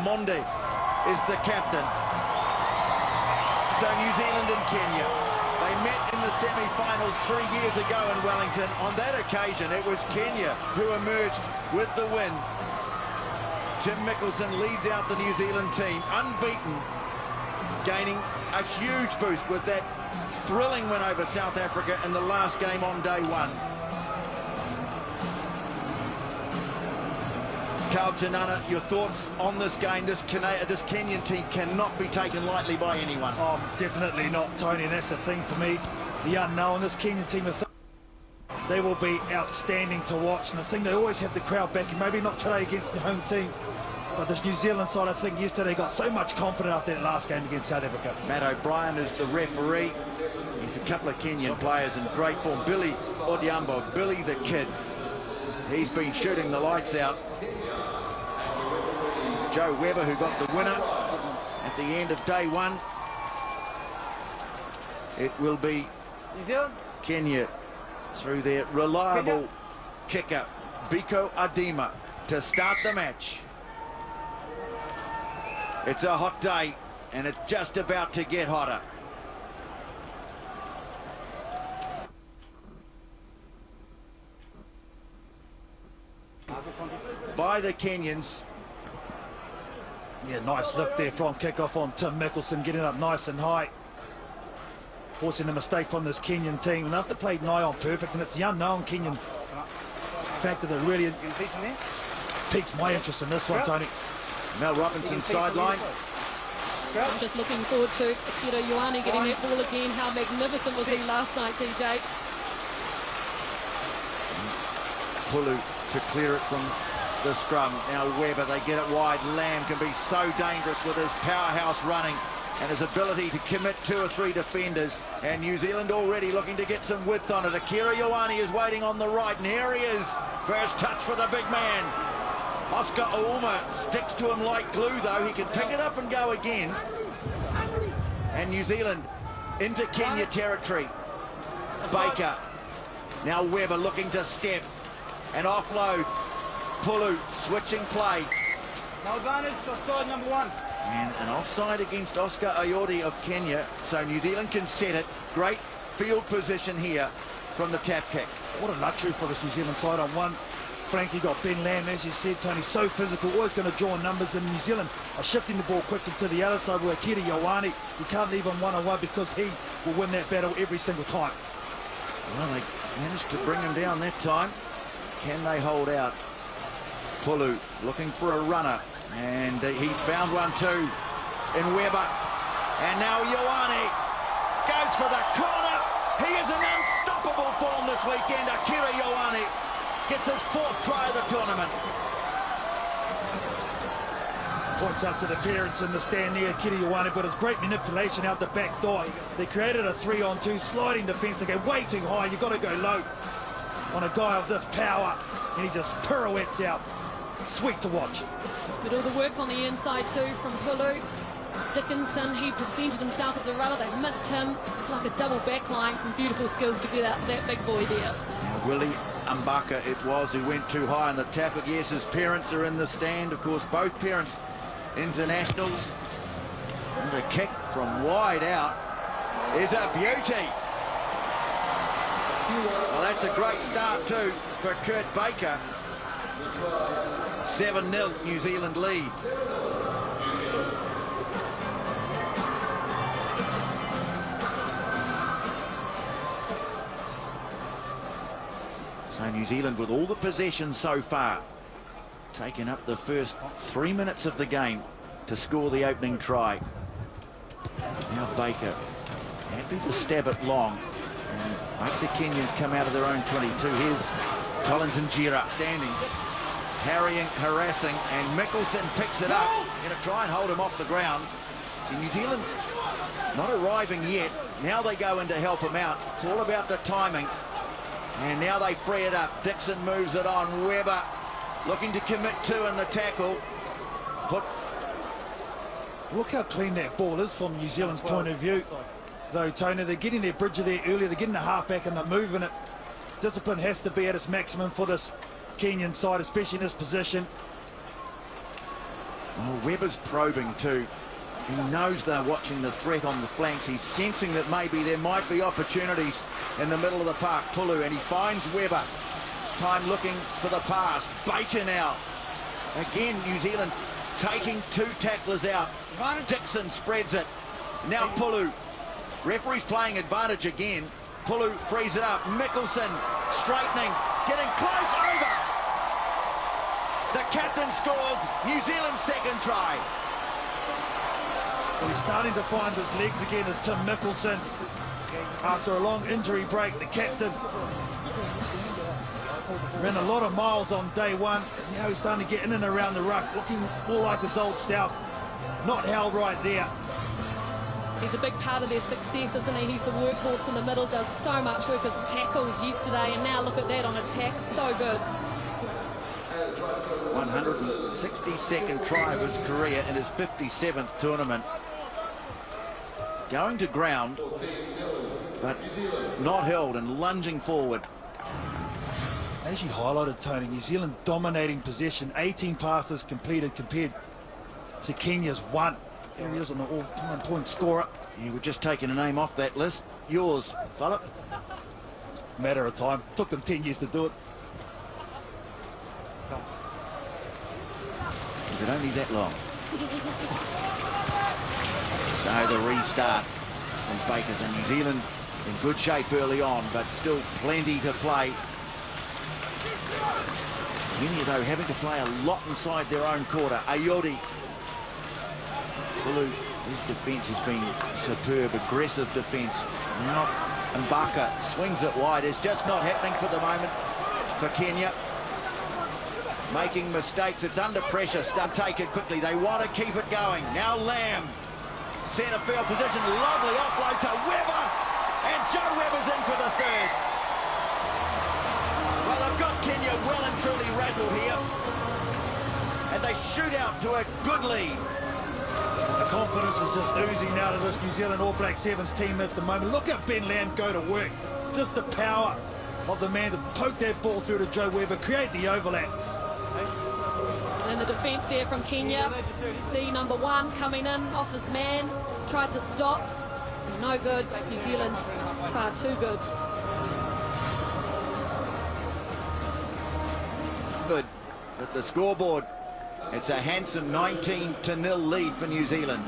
Monde is the captain. So New Zealand and Kenya, they met in the semi-finals 3 years ago in Wellington. On that occasion, it was Kenya who emerged with the win. Tim Mickelson leads out the New Zealand team, unbeaten, gaining a huge boost with that thrilling win over South Africa in the last game on day one. Carl Chinana, your thoughts on this game? This Kenyan team cannot be taken lightly by anyone. Oh, definitely not, Tony, and that's the thing for me. The unknown, this Kenyan team, they will be outstanding to watch. And the thing, they always have the crowd backing, maybe not today against the home team, but this New Zealand side, I think yesterday got so much confidence after that last game against South Africa. Matt O'Brien is the referee. He's a couple of Kenyan players in great form. Billy Odhiambo, Billy the Kid. He's been shooting the lights out. Joe Webber, who got the winner at the end of day one. It will be Kenya through their reliable kicker, Biko Adima, to start the match. It's a hot day, and it's just about to get hotter. By the Kenyans. Yeah, nice lift there from kickoff on Tim Mickelson, getting up nice and high. Forcing the mistake from this Kenyan team. And after played nigh on perfect, and it's the unknown Kenyan factor that really piques my interest in this one, Tony. Mel Robinson sideline. I'm just looking forward to Akira Ioane getting that ball again. How magnificent was he last night, DJ? Pulu to clear it from the scrum. Now Webber, they get it wide. Lamb can be so dangerous with his powerhouse running and his ability to commit 2 or 3 defenders. And New Zealand already looking to get some width on it. Akira Ioane is waiting on the right, and here he is. First touch for the big man. Oscar Ouma sticks to him like glue, though. He can pick it up and go again. And New Zealand into Kenya territory. Baker. Now Webber looking to step and offload. Pulu switching play. No advantage, offside number 1. And an offside against Oscar Ayodi of Kenya. So New Zealand can set it. Great field position here from the tap kick. What a luxury for this New Zealand side on one. Frankie got Ben Lamb, as you said, Tony, so physical, always going to draw numbers. In New Zealand are shifting the ball quickly to the other side with Akira Ioane. You can't leave him one-on-one because he will win that battle every single time. Well, they managed to bring him down that time. Can they hold out? Pulu looking for a runner, and he's found one too in Webber. And now Ioane goes for the corner. He is in unstoppable form this weekend. Akira Ioane gets his 4th try of the tournament. Points up to the parents in the stand there, Akira Ioane, but it's great manipulation out the back door. They created a 3-on-2 sliding defence. They go way too high. You've got to go low on a guy of this power, and he just pirouettes out. Sweet to watch. But all the work on the inside too from Pulu. Dickinson, he presented himself as a runner. They missed him. It's like a double back line from beautiful skills to get out that big boy there. Now, Willie Mbaka it was who went too high on the tackle. Yes, his parents are in the stand. Of course, both parents internationals. And the kick from wide out is a beauty. Well, that's a great start too for Kurt Baker. 7-0 New Zealand lead. So New Zealand with all the possession so far, taking up the first 3 minutes of the game to score the opening try. Now Baker happy to stab it long and make the Kenyans come out of their own 22. Here's Collins and Gira standing, harrying, harassing, and Mickelson picks it up. Going to try and hold him off the ground. See, New Zealand not arriving yet. Now they go in to help him out. It's all about the timing. And now they free it up. Dixon moves it on. Webber looking to commit 2 in the tackle. Look how clean that ball is from New Zealand's point of view. Though, Tony, they're getting their bridger there earlier. They're getting the halfback and they're moving it. Discipline has to be at its maximum for this Kenyan side, especially in this position. Oh, Webber's probing too. He knows they're watching the threat on the flanks. He's sensing that maybe there might be opportunities in the middle of the park. Pulu, and he finds Webber. It's time looking for the pass. Baker now. Again, New Zealand taking 2 tacklers out. Dixon spreads it. Now Pulu. Referee's playing advantage again. Pulu frees it up. Mickelson straightening, getting close, over. The captain scores New Zealand's second try. Well, he's starting to find his legs again as Tim Mickelson. After a long injury break, the captain ran a lot of miles on day one. Now he's starting to get in and around the ruck, looking more like his old self. Not held right there. He's a big part of their success, isn't he? He's the workhorse in the middle, does so much work as tackles yesterday, and now look at that on attack. So good. 162nd try of his career in his 57th tournament. Going to ground, but not held and lunging forward. As you highlighted, Tony, New Zealand dominating possession, 18 passes completed compared to Kenya's 1. There he is on the all-time point scorer. Yeah, we're just taking a name off that list. Yours, Philip. Matter of time. Took them 10 years to do it. Is it only that long? So the restart from Bakers, and New Zealand in good shape early on, but still plenty to play. Kenya, though, having to play a lot inside their own quarter. Ayodi. Pulu, his defence has been superb, aggressive defence. Now Mbaka swings it wide. It's just not happening for the moment for Kenya. Making mistakes, it's under pressure. Start take it quickly. They want to keep it going. Now Lamb, centre field position, lovely offload to Webber, and Joe Webber's in for the third. Well, they've got Kenya well and truly rattled here, and they shoot out to a good lead. The confidence is just oozing out of this New Zealand All Black Sevens team at the moment. Look at Ben Lamb go to work. Just the power of the man to poke that ball through to Joe Webber, create the overlap. And the defence there from Kenya. See number 1 coming in off his man. Tried to stop. No good. New Zealand far too good. Good at the scoreboard. It's a handsome 19-0 lead for New Zealand.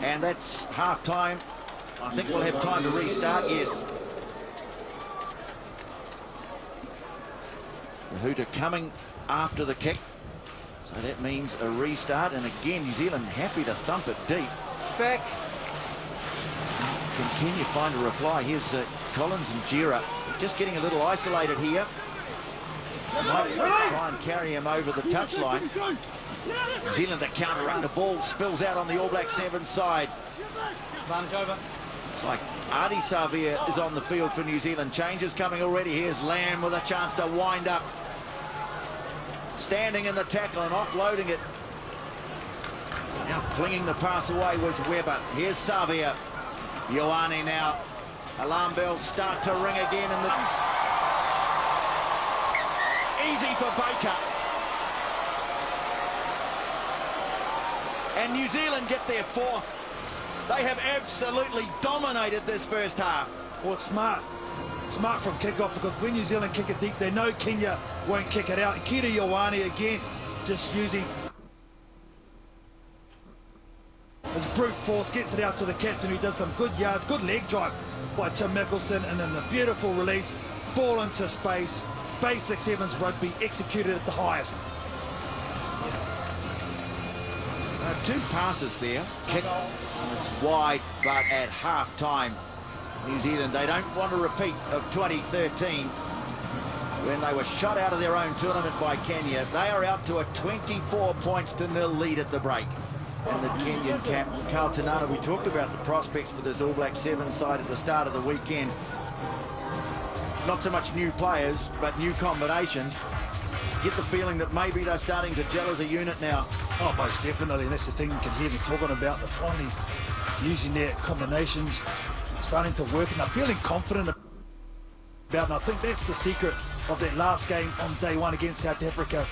And that's half-time. I think we'll have time to restart, yes. The hooter coming after the kick. So that means a restart. And again, New Zealand happy to thump it deep. Back. Can Kenya find a reply? Here's Collins and Gira. Just getting a little isolated here. Might try and carry him over the touchline. New Zealand, the counter run. The ball spills out on the All Black Sevens side. Advantage over. It's like Adi Savia is on the field for New Zealand. Changes coming already. Here's Lamb with a chance to wind up. Standing in the tackle and offloading it. Now flinging the pass away was Webber. Here's Savia. Ioane now. Alarm bells start to ring again in the... Easy for Baker. And New Zealand get their 4th. They have absolutely dominated this first half. Well, it's smart. Smart from kick-off, because when New Zealand kick it deep, they know Kenya won't kick it out. Kira Ioane again, just using his brute force, gets it out to the captain, who does some good yards, good leg drive by Tim Mickelson, and then the beautiful release, ball into space. Basic sevens rugby executed at the highest. 2 passes there. Kick, it's wide, but at half-time, New Zealand, they don't want a repeat of 2013 when they were shot out of their own tournament by Kenya. They are out to a 24-0 lead at the break. And the Kenyan cap, Carl Tanana, we talked about the prospects for this All Black Sevens side at the start of the weekend. Not so much new players, but new combinations. Get the feeling that maybe they're starting to gel as a unit now. Oh, most definitely, and that's the thing you can hear me talking about. They're finally using their combinations, starting to work, and they're feeling confident about it. And I think that's the secret of that last game on day 1 against South Africa.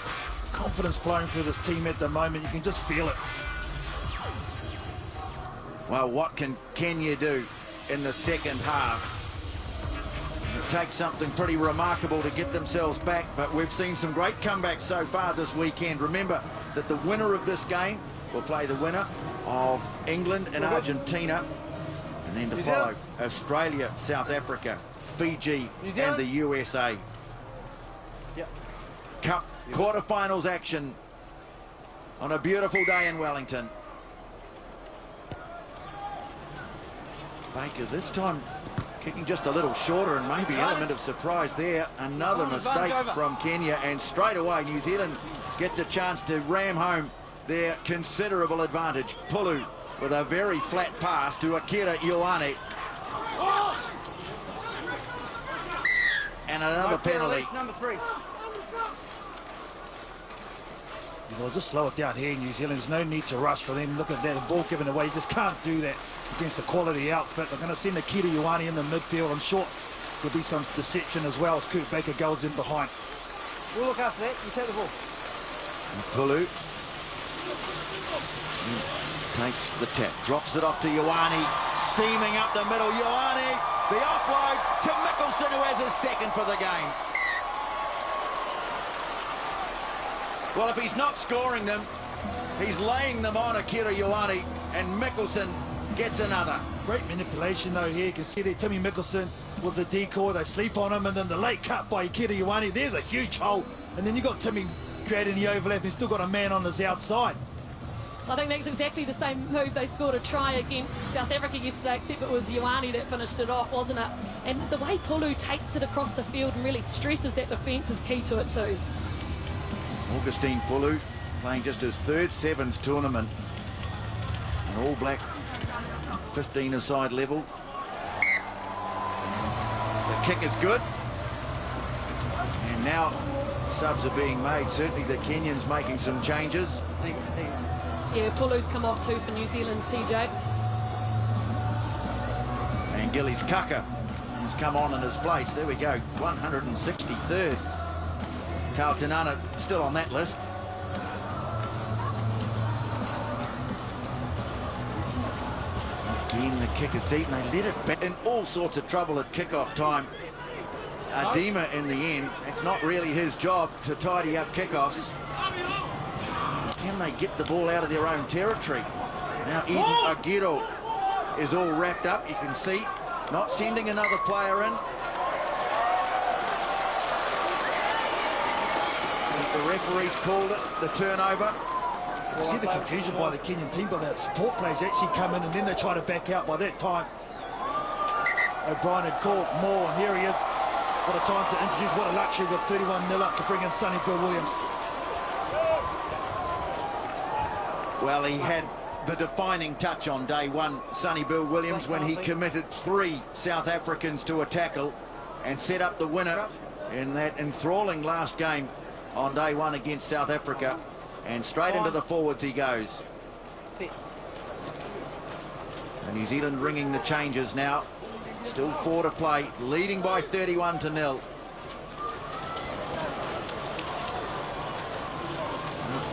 confidence flowing through this team at the moment. You can just feel it. Well, what can Kenya do in the second half? It takes something pretty remarkable to get themselves back, but we've seen some great comebacks so far this weekend. Remember that the winner of this game will play the winner of England and Argentina, and then to follow Australia, South Africa, Fiji and the USA. Cup quarterfinals action on a beautiful day in Wellington. Baker this time kicking just a little shorter, and maybe element of surprise there. Another mistake from Kenya, and straight away New Zealand get the chance to ram home their considerable advantage. Pulu with a very flat pass to Akira Ioane. And another penalty. Number 3. Well, just slow it down here, New Zealand. There's no need to rush for them. Look at that, the ball given away. You just can't do that against a quality outfit. They're going to send Akira Ioane in the midfield. I'm sure there'll be some deception as well as Kurt Baker goes in behind. We'll look after that. You take the ball. And Pulu takes the tap, drops it off to Ioane, steaming up the middle. Ioane, the offload to Mickelson, who has his second for the game. Well, if he's not scoring them, he's laying them on Akira Ioane, and Mickelson gets another. Great manipulation though here. You can see there Timmy Mickelson with the decoy. They sleep on him, and then the late cut by Akira Ioane. There's a huge hole, and then you got Timmy creating the overlap. He's still got a man on his outside. I think that's exactly the same move they scored a try against South Africa yesterday, except it was Ioane that finished it off, wasn't it? And the way Pulu takes it across the field and really stresses that defence is key to it too. Augustine Pulu playing just his third Sevens tournament. An All Black 15-a-side level. The kick is good. And now subs are being made. Certainly the Kenyans making some changes. Yeah, Pulu's come off too for New Zealand, CJ. And Gillies Kaka has come on in his place. There we go, 163rd. Carl Tanana still on that list. Again, the kick is deep, and they let it back in all sorts of trouble at kickoff time. Adema in the end, it's not really his job to tidy up kickoffs. Can they get the ball out of their own territory? Now Eden Agiro is all wrapped up, you can see, not sending another player in. The referee's called it, the turnover. You see the confusion by the Kenyan team, but that support players actually come in and then they try to back out. By that time, O'Brien had called more, and here he is. What a time to introduce, what a luxury with 31-0 up to bring in Sonny Bill Williams. Well, he had the defining touch on day one, Sonny Bill Williams, when he committed 3 South Africans to a tackle and set up the winner in that enthralling last game on day one against South Africa. And straight into the forwards he goes. And New Zealand ringing the changes now. Still 4 to play, leading by 31-0.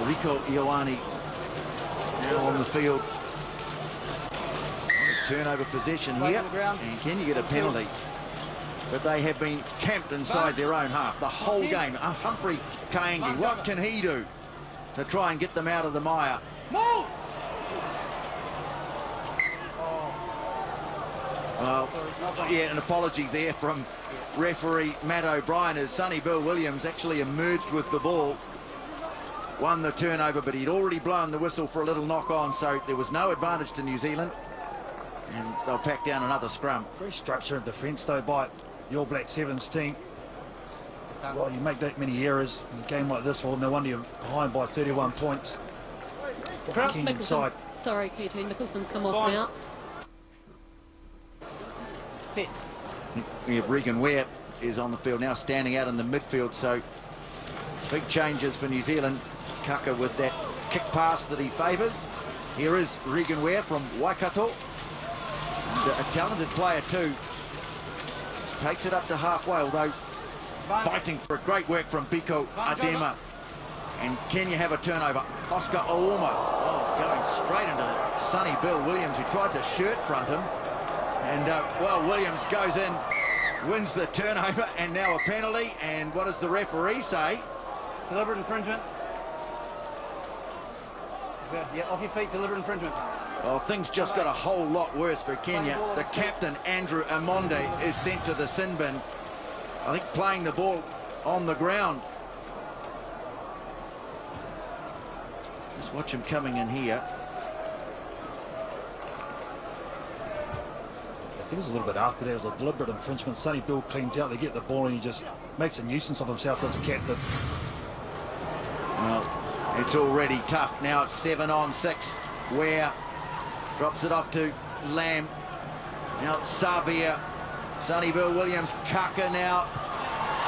Rico Ioane now on the field. Turnover possession here, and can you get a penalty? But they have been camped inside their own half the whole game. Humphrey Kaingi, what can he do to try and get them out of the mire? Well, yeah, an apology there from referee Matt O'Brien, as Sonny Bill Williams actually emerged with the ball, won the turnover, but he'd already blown the whistle for a little knock-on, so there was no advantage to New Zealand, and they'll pack down another scrum. Great structure and defence, though, by the All Black Sevens team. Well, you make that many errors in a game like this, well, no wonder you're behind by 31 points. Kenyan side. Sorry, KT, Mickelson's come off now. Yeah, Regan Ware is on the field now, standing out in the midfield, so big changes for New Zealand. Kaka with that kick pass that he favours. Here is Regan Ware from Waikato, and a talented player too. Takes it up to halfway, although fighting for great work from Biko Adema. And Kenya have a turnover. Oscar Ouma, going straight into Sonny Bill Williams, who tried to shirt front him. And, well, Williams goes in, wins the turnover, and now a penalty. And what does the referee say? Deliberate infringement. Yeah, off your feet, deliberate infringement. Well, things just got a whole lot worse for Kenya. The captain, Andrew Amonde, is sent to the sin bin. I think playing the ball on the ground. Just watch him coming in here. I think it was a little bit after that. It was a deliberate infringement. Sonny Bill cleans out. They get the ball and he just makes a nuisance of himself as a captain. Well, it's already tough. Now it's 7-on-6. Ware drops it off to Lamb. Now it's Savia. Sonny Bill Williams, Kaka now.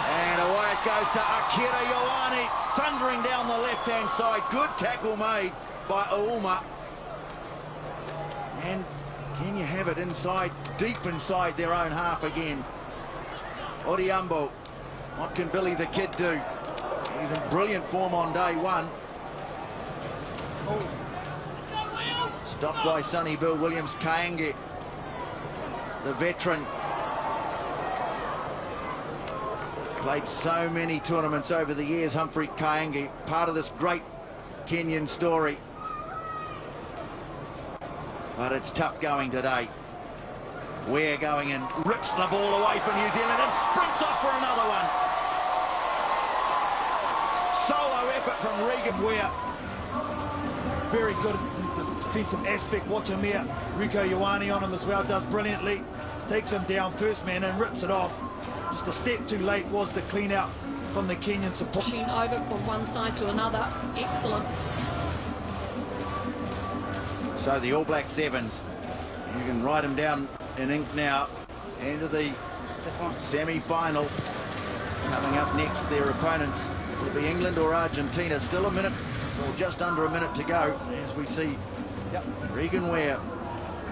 And away it goes to Akira Ioane, thundering down the left-hand side. Good tackle made by Ouma. And Kenya have it inside, deep inside their own half again. Odiambo, what can Billy the Kid do? He's in brilliant form on day one. Stopped by Sonny Bill Williams. Kaenge, the veteran. Played so many tournaments over the years, Humphrey Kaenge, part of this great Kenyan story. But it's tough going today. Ware going in, rips the ball away from New Zealand and sprints off for another one. Solo effort from Regan Ware. Very good in the defensive aspect. Watch him here. Rieko Ioane on him as well, does brilliantly. Takes him down, first man, and rips it off. Just a step too late was the clean out from the Kenyan support. Pushing over from one side to another. Excellent. So the All Black Sevens, you can write them down in ink now. Into the semi-final. Coming up next, their opponents will be England or Argentina. Still a minute, or just under a minute to go, as we see Regan Ware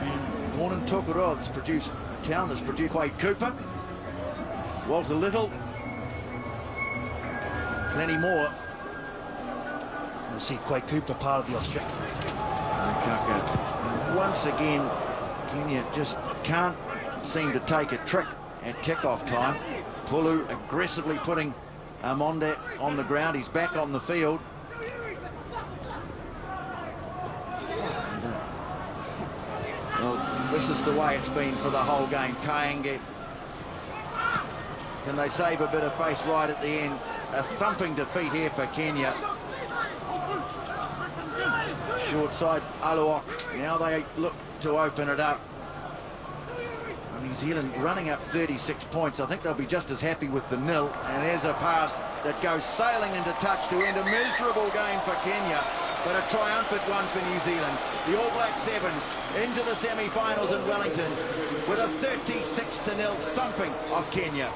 and born in Tokoroa, that's produced a town that's produced Quade Cooper, Walter Little, plenty more. We'll see Quade Cooper part of the Australian. And once again, Kenya just can't seem to take a trick at kickoff time. Pulu aggressively putting Amonde on the ground. He's back on the field. Well, this is the way it's been for the whole game. Kaenge, can they save a bit of face right at the end? A thumping defeat here for Kenya. Short side, Aluok. Now they look to open it up. New Zealand running up 36 points. I think they'll be just as happy with the nil. And there's a pass that goes sailing into touch to end a miserable game for Kenya, but a triumphant one for New Zealand. The All Black Sevens into the semi-finals in Wellington with a 36-0 thumping of Kenya.